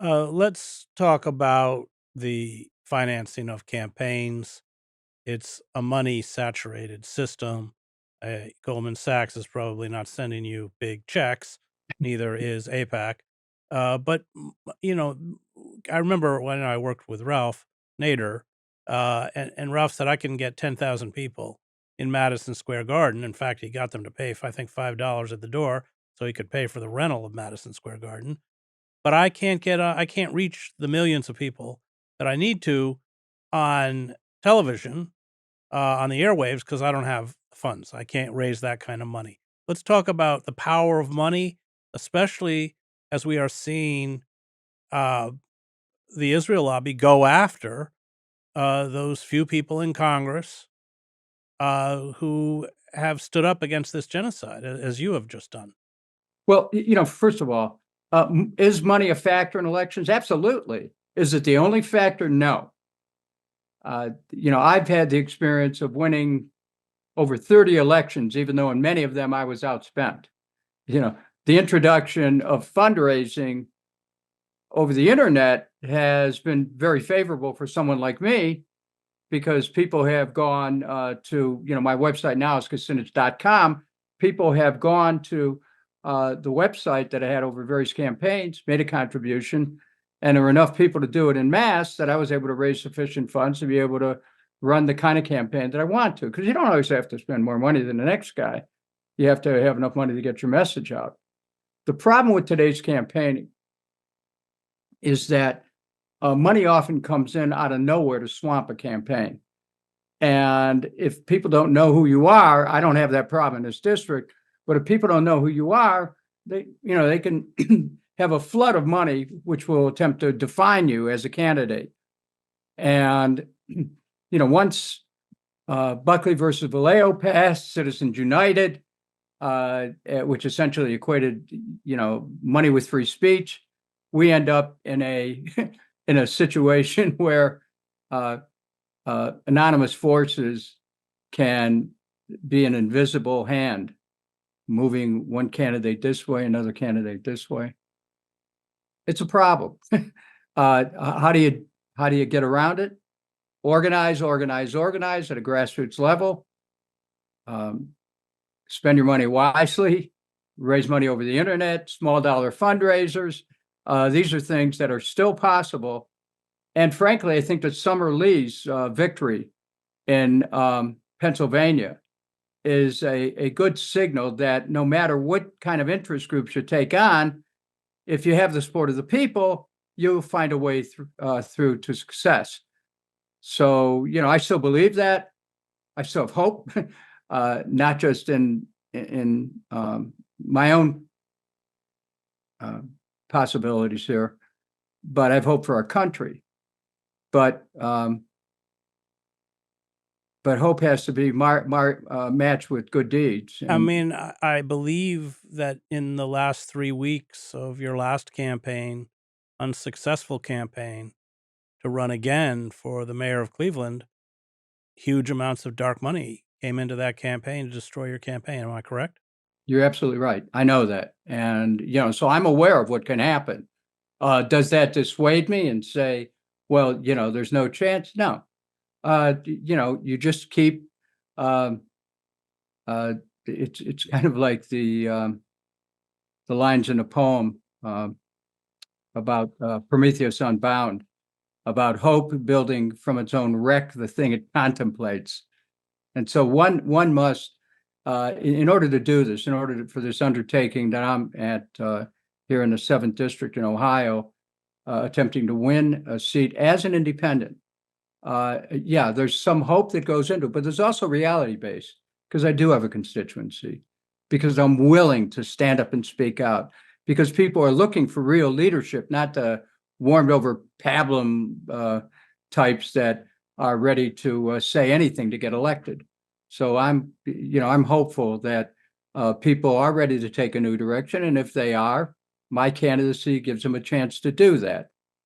Let's talk about the financing of campaigns. It's a money saturated system. Goldman Sachs is probably not sending you big checks, neither is APAC. But, you know, I remember when I worked with Ralph Nader, and Ralph said, I can get 10,000 people in Madison Square Garden. In fact, he got them to pay, I think, $5 at the door so he could pay for the rental of Madison Square Garden, but I can't reach the millions of people that I need to on television, on the airwaves, because I don't have funds. I can't raise that kind of money. Let's talk about the power of money, especially as we are seeing uh, the Israel lobby go after those few people in Congress who have stood up against this genocide, as you have just done. Well, first of all, is money a factor in elections? Absolutely. Is it the only factor? No. I've had the experience of winning over 30 elections, even though in many of them I was outspent. The introduction of fundraising over the internet has been very favorable for someone like me because people have gone to, my website now is Kucinich.com. People have gone to the website that I had over various campaigns, made a contribution, and there were enough people to do it in mass that I was able to raise sufficient funds to be able to run the kind of campaign that I want to. Because you don't always have to spend more money than the next guy. You have to have enough money to get your message out. The problem with today's campaigning is that money often comes in out of nowhere to swamp a campaign. And if people don't know who you are, I don't have that problem in this district, but if people don't know who you are, they can have a flood of money, which will attempt to define you as a candidate. And, once Buckley versus Vallejo passed, Citizens United, which essentially equated, money with free speech, we end up in a in a situation where anonymous forces can be an invisible hand moving one candidate this way, another candidate this way. It's a problem. How do you get around it? Organize at a grassroots level. Spend your money wisely. Raise money over the internet. Small dollar fundraisers. These are things that are still possible. And frankly, I think that Summer Lee's victory in Pennsylvania is a good signal that no matter what kind of interest groups you take on, if you have the support of the people, you'll find a way through to success. So, I still believe that. I still have hope, not just in my own possibilities here, but I have hope for our country. But hope has to be matched with good deeds. I mean, I believe that in the last 3 weeks of your last campaign, unsuccessful campaign, to run again for the mayor of Cleveland, huge amounts of dark money came into that campaign to destroy your campaign. Am I correct? You're absolutely right. I know that. And, so I'm aware of what can happen. Does that dissuade me and say, well, there's no chance? No. You just keep, it's kind of like the lines in a poem about Prometheus Unbound, about hope building from its own wreck the thing it contemplates. And so one must, in order to do this, for this undertaking that I'm at here in the 7th District in Ohio, attempting to win a seat as an independent, there's some hope that goes into it, but there's also reality based, because I do have a constituency, because I'm willing to stand up and speak out, because people are looking for real leadership, not the warmed over pablum types that are ready to say anything to get elected. So I'm hopeful that people are ready to take a new direction. And if they are, my candidacy gives them a chance to do that.